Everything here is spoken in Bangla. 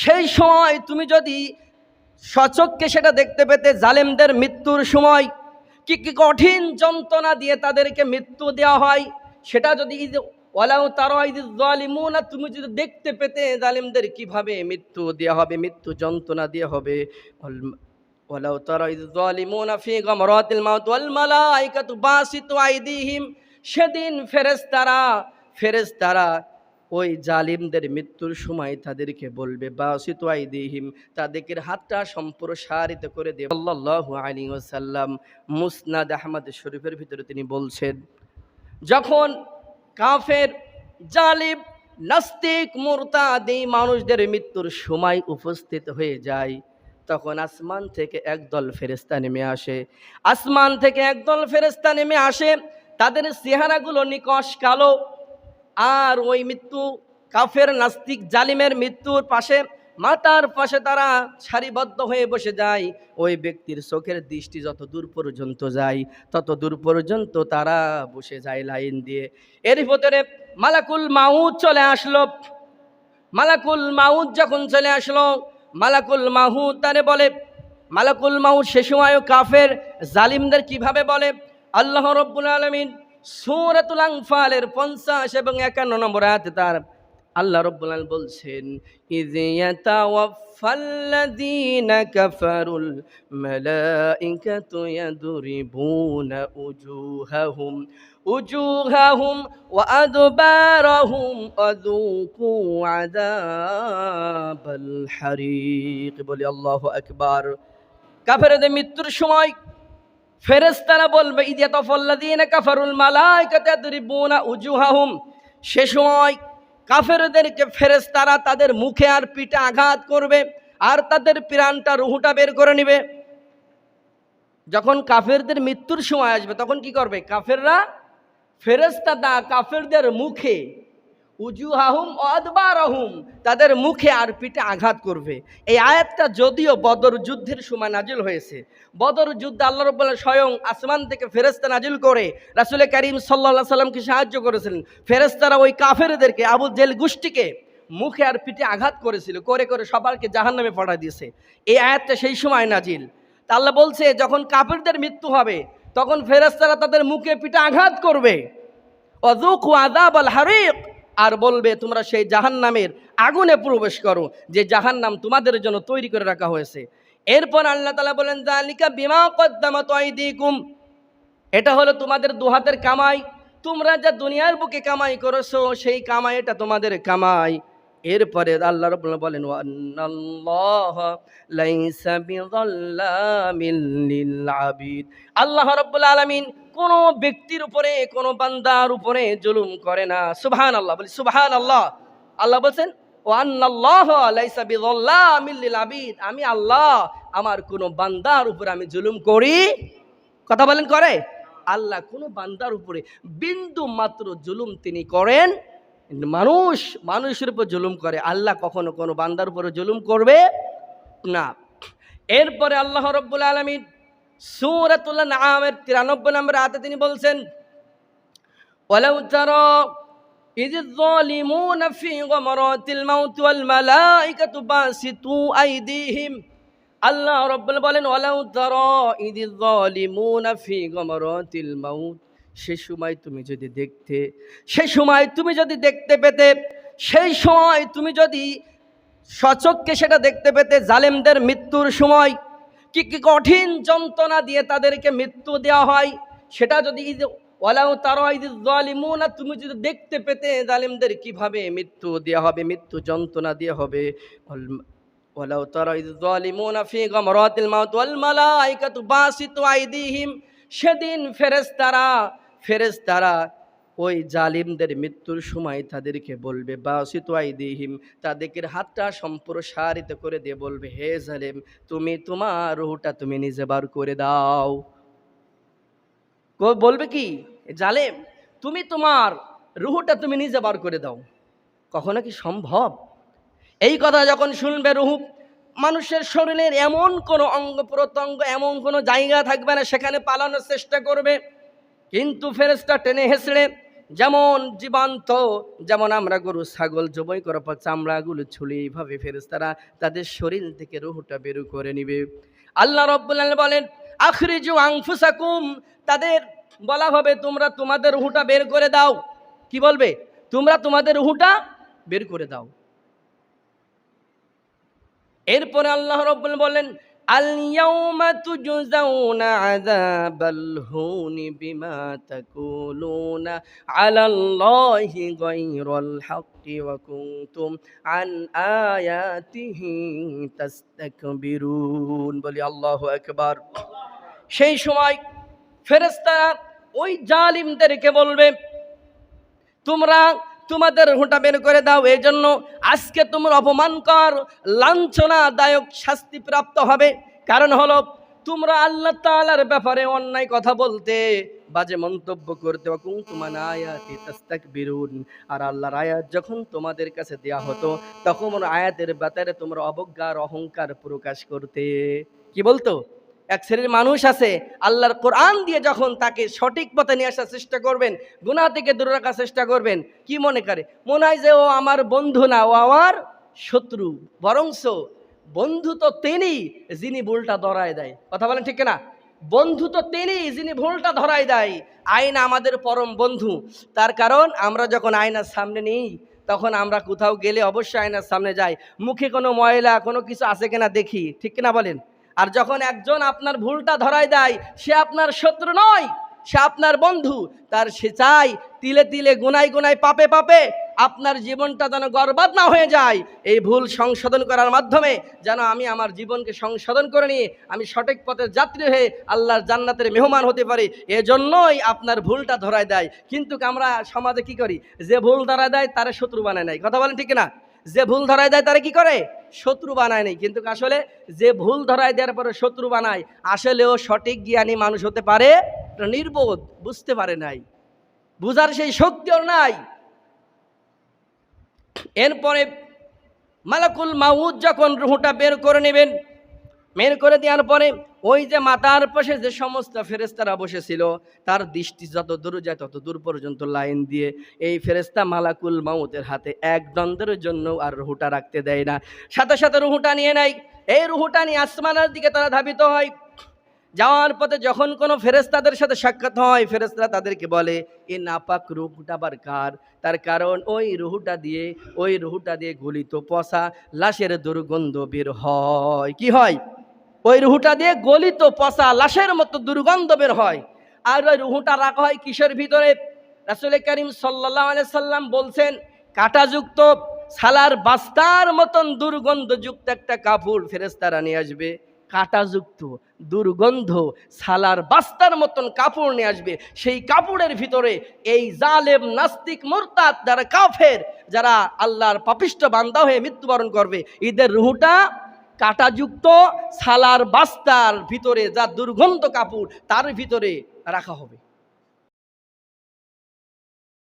সেই সময় তুমি যদি সচক্ষে সেটা দেখতে পেতে, জালেমদের মৃত্যুর সময় কি কি কঠিন যন্ত্রণা দিয়ে তাদেরকে মৃত্যু দেওয়া হয়, সেটা যদি ওয়ালাউ তারা ইযিজ যালিমুনা, তুমি যদি দেখতে পেতে জালেমদের কিভাবে মৃত্যু দেওয়া হবে, মৃত্যু যন্ত্রণা দেওয়া হবে। ওয়ালাউ তারা ইযিজ যালিমুনা ফি গামরাতিল মাউত ওয়াল মালাইকাতু বাসিতু আইদিহিম, সেদিন ফেরেশতারা ওই জালিমদের মৃত্যুর সময় তাদেরকে বলবে বাসিতু আইদিহিম, তাদেরকে হাতটা সম্প্রসারিত করে দেবে। সাল্লাল্লাহু আলাইহি ওয়াসাল্লাম মুসনাদ আহমদ শরীফের ভিতরে তিনি বলছেন, যখন কাফের, জালিম, নাস্তিক, মুরতাদ এই মানুষদের মৃত্যুর সময় উপস্থিত হয়ে যায়, তখন আসমান থেকে একদল ফেরেশতা নেমে আসে। আসমান থেকে একদল ফেরেশতা নেমে আসে, তাদের চেহারাগুলো নিকশ কালো। আর ওই মৃত্যু, কাফের, নাস্তিক, জালিমের মৃত্যুর পাশে, মাথার পাশে তারা সারিবদ্ধ হয়ে বসে যায়। ওই ব্যক্তির চোখের দৃষ্টি যত দূর পর্যন্ত যায়, তত দূর পর্যন্ত তারা বসে যায় লাইন দিয়ে। এর ভিতরে মালাকুল মাউত চলে আসলো। মালাকুল মাউত যখন চলে আসলো, মালাকুল মাউত তারে বলে, মালাকুল মাউত সে সময়ও কাফের, জালিমদের কিভাবে বলে, আল্লাহ রাব্বুল আলামিন সূরাতুল আনফালের 50 এবং 51 নম্বর আয়াতে তার আল্লাহ রাব্বুল আলামিন বলছেন, ইয ইয়াতাওয়াফাল্লাযীনা কাফারুল মালাইকাতু ইয়াদরিবুনা উজুহাহুম ওয়া আদবারাহুম আযুকু আযাবাল হারিক। বলি আল্লাহু আকবার। কাফেরদের মৃত্যুর সময় ফেরেশতারা বলবে, ইয ইয়াতাওয়াফাল্লাযীনা কাফারুল মালাইকাতু ইয়াদরিবুনা উজুহাহুম, সে সময় কাফেরদেরকে ফেরেশতারা তাদের মুখে আর পিঠে আঘাত করবে, আর তাদের প্রাণটা, রুহটা বের করে নেবে। যখন কাফেরদের মৃত্যুর সময় আসবে, তখন কি করবে কাফেররা? ফেরেশতারা কাফেরদের মুখে, উজুহাহুম আদবারাহুম, তাদের মুখে আর পিঠে আঘাত করবে। এই আয়াতটা যদিও বদর যুদ্ধের সময় নাজিল হয়েছে, বদর যুদ্ধে আল্লাহ রাব্বুল আলামিন স্বয়ং আসমান থেকে ফেরেশতা নাজিল করে রাসূল করিম সাল্লাল্লাহু আলাইহি সাল্লামকে সাহায্য করেছিলেন। ফেরেশতারা ওই কাফেরদেরকে, আবু জেল গোষ্ঠীকে মুখে আর পিঠে আঘাত করেছিল, করে করে সবাইকে জাহান্নামে পাঠিয়ে দিয়েছে। এই আয়াতটা সেই সময় নাজিল। তা আল্লাহ বলছে, যখন কাফেরদের মৃত্যু হবে, তখন ফেরেশতারা তাদের মুখে পিঠে আঘাত করবে, ওয়াযুকু আযাবাল হারিক, আর বলবে তোমরা সেই জাহান্নামের আগুনে প্রবেশ করো, যে জাহান্নাম তোমাদের জন্য তৈরি করে রাখা হয়েছে। এরপর আল্লাহ তাআলা বলেন, যালিকা বিমা কদ্দামাত আইদিকুম, এটা হলো তোমাদের দুহাতের কামাই, তোমরা যা দুনিয়ার বুকে কামাই করেছো সেই কামাই, এটা তোমাদের কামাই। এরপরে আল্লাহ রাব্বুল আলামিন বলেন, ওয়ান্নাল্লাহা লাইসা বিযাল্লামিল লিল আবিদ, আল্লাহ রাব্বুল আলামিন কোন ব্যক্তির উপরে, কোন বান্দার উপরে জুলুম করে না। সুবহানাল্লাহ, বলি সুবহানাল্লাহ। আল্লাহ বলেন, ওয়ান্নাল্লাহা লাইসা বিযাল্লামিল লিল আবিদ, আমি আল্লাহ আমার কোন বান্দার উপরে আমি জুলুম করি। কথা বলেন, করে? আল্লাহ কোন বান্দার উপরে বিন্দু মাত্র জুলুম তিনি করেন? মানুষের উপর জুলুম করে, আল্লাহ কখনো কোনো বান্দার উপরে জুলুম করবে না। এরপরে আল্লাহ রাব্বুল আলামিন সূরাতুল আনআমের 93 নম্বর আয়াতে তিনি বলছেন, ওয়ালাউ তারা ইযিজ যালিমুনা ফি গামরাতিল মাউত ওয়াল মালাইকাতু বাসিতু আইদিহিম, আল্লাহ রাব্বুল বলেন, ওয়ালাউ তারা ইযিজ যালিমুনা ফি গামরাতিল মাউত, সেই সময় তুমি যদি দেখতে, সেই সময় তুমি যদি দেখতে পেতে, সেই সময় তুমি যদি সচক্ষে সেটা দেখতে পেতে, জালেমদের মৃত্যুর সময় কি কি কঠিন যন্ত্রণা দিয়ে তাদেরকে মৃত্যু দেওয়া হয়, সেটা যদি ওয়ালাউ তারা ইযিজ যালিমুনা, তুমি যদি দেখতে পেতে জালেমদের কিভাবে মৃত্যু দেওয়া হবে, মৃত্যু যন্ত্রণা দেওয়া হবে। ওয়ালাউ তারা ইযিজ যালিমুনা ফি গামরাতিল মাউত ওয়াল মালাইকাতু বাসিতু আইদিহিম, সেদিন ফেরেশতারা ওই জালিমদের মৃত্যুর সময় তাদেরকে বলবে বাসিতু আইদিহিম, তাদেরকে হাতটা সম্প্রসারিত করে দিয়ে বলবে, হে জালিম, তুমি তোমার রূহটা তুমি নিজে বার করে দাও। বলবে কি, জালিম তুমি তোমার রূহটা তুমি নিজে বার করে দাও। কখনো কি সম্ভব? এই কথা যখন শুনবে, রূহ, মানুষের শরীরের এমন কোনো অঙ্গ প্রত্যঙ্গ, এমন কোনো জায়গা থাকবে না সেখানে পালানোর চেষ্টা করবে, কিন্তু ফেরেশতা টেনে হেঁচড়ে যেমন জীবন্ত, যেমন আমরা গরু ছাগল জবাই করার পর চামড়াগুলো ছুলে এইভাবে ফেরেশতারা তাদের শরীর থেকে রূহটা বের করে নিবে। আল্লাহ রাব্বুল আলামিন বলেন আখরিজু আনফুসাকুম, তাদের বলা হবে তোমরা তোমাদের রূহটা বের করে দাও। কি বলবে? তোমরা তোমাদের রূহটা বের করে দাও। এরপরে আল্লাহ রাব্বুল আলামিন বলেন আল ইয়াউমা তুজজাউনা আযাবাল হুনি বিমা তাকুলুনা আলাল্লাহি গায়রাল হাক্কি ওয়া কুনতুম আন আয়াতিহি তাস্তাকবিরুন। বলি আল্লাহু আকবার। সেই সময় ফেরেশতারা ওই জালিমদেরকে বলবে তোমরা তোমাদের রূহটা বের করে দাও, এই জন্য আজকে তোমরা অপমানকর লাঞ্ছনাদায়ক শাস্তি প্রাপ্ত হবে। কারণ হলো তোমরা আল্লাহ তাআলার ব্যাপারে অন্যায় কথা বলতে, বাজে মন্তব্য করতে, কুনতুম আন আয়াতি তাস্তাকবিরুন, আর আল্লাহর আয়াত যখন তোমাদের কাছে দেয়া হতো তখন আয়াতের ব্যাপারে তোমরা অবজ্ঞার অহংকার প্রকাশ করতে। কি বলতো? এক শ্রেণীর মানুষ আছে আল্লাহর কোরআন দিয়ে যখন তাকে সঠিক পথে নিয়ে আসার চেষ্টা করবেন, গুনাহ থেকে দূরে রাখার চেষ্টা করবেন, কি মনে করে? মনে হয় যে ও আমার বন্ধু না, ও আমার শত্রু। বরংস বন্ধু তো তিনি যিনি ভুলটা ধরায় দেয়। কথা বলেন ঠিক না? বন্ধু তো তিনি যিনি ভুলটা ধরায় দেয়। আইন আমাদের পরম বন্ধু। তার কারণ আমরা যখন আয়নার সামনে নিই তখন আমরা কোথাও গেলে অবশ্যই আয়নার সামনে যাই, মুখে কোনো ময়লা কোনো কিছু আছে কিনা দেখি, ঠিক কিনা বলেন? আর যখন একজন আপনার ভুলটা ধরায় দেয়, সে আপনার শত্রু নয়, সে আপনার বন্ধু। তার সে চাই তিলে তিলে গুনায় গুনায় পাপে পাপে আপনার জীবনটা যেন বরবাদ না হয়ে যায়। এই ভুল সংশোধন করার মাধ্যমে যেন আমি আমার জীবনকে সংশোধন করে নিয়ে আমি সঠিক পথের যাত্রী হয়ে আল্লাহর জান্নাতের মেহমান হতে পারি, এজন্যই আপনার ভুলটা ধরায় দেয়। কিন্তু আমরা সমাজে কি করি? যে ভুল ধরায় দেয় তারা শত্রু বানায় নাই। কথা বলেন ঠিক না? যে ভুল ধরায় দেয় তারা কি করে? শত্রু বানায় নাই। কিন্তু আসলে যে ভুল ধরায় দেওয়ার পরে শত্রু বানায়, আসলেও সঠিক জ্ঞানী মানুষ হতে পারে নির্বোধ, বুঝতে পারে নাই, বুঝার সেই শক্তিও নাই। এরপরে মালাকুল মাউত যখন রূহটা বের করে নেবেন, বের করে দেওয়ার পরে ওই যে মাথার পাশে যে সমস্ত ফেরেশতারা বসেছিল তার দৃষ্টি যত দূর যায় তত দূর পর্যন্ত লাইন দিয়ে এই ফেরেশতা মালাকুল মাউতের হাতে এক দ্বন্দ্বের জন্য আর রূহটা রাখতে দেয় না। সাথে সাথে রূহটা নিয়ে নেয়। এই রূহটা নিয়ে আসমানের দিকে তারা ধাবিত হয়। যাওয়ার পথে যখন কোনো ফেরেশতাদের সাথে সাক্ষাৎ হয়, ফেরেশতারা তাদেরকে বলে এই নাপাক রূহটা আবার কার? তার কারণ ওই রূহটা দিয়ে গলিত পচা লাশের দুর্গন্ধ বের হয়। কি হয়? ওই রূহটা দিয়ে গলিত পচা লাশের মতো দুর্গন্ধ বের হয়। আর ওই রূহটা রাখা হয় কিসের ভিতরে? রাসূল করিম সাল্লাল্লাহু আলাইহি সাল্লাম বলছেন কাঁটাযুক্ত সালার বাস্তার মতন দুর্গন্ধযুক্ত একটা কাপড় ফেরেশতারা নিয়ে আসবে। কাঁটাযুক্ত দুর্গন্ধ সালার বাস্তার মতন কাপড় নিয়ে আসবে। সেই কাপড়ের ভিতরে এই জালেম নাস্তিক মুরতাদ যারা কাফের, যারা আল্লাহর পাপিষ্ঠ বান্দা হয়ে মৃত্যুবরণ করবে, এদের রূহটা কাঁটাযুক্ত সালার বাস্তার ভিতরে, যা দুর্গন্ধ কাপড়, তার ভিতরে রাখা হবে।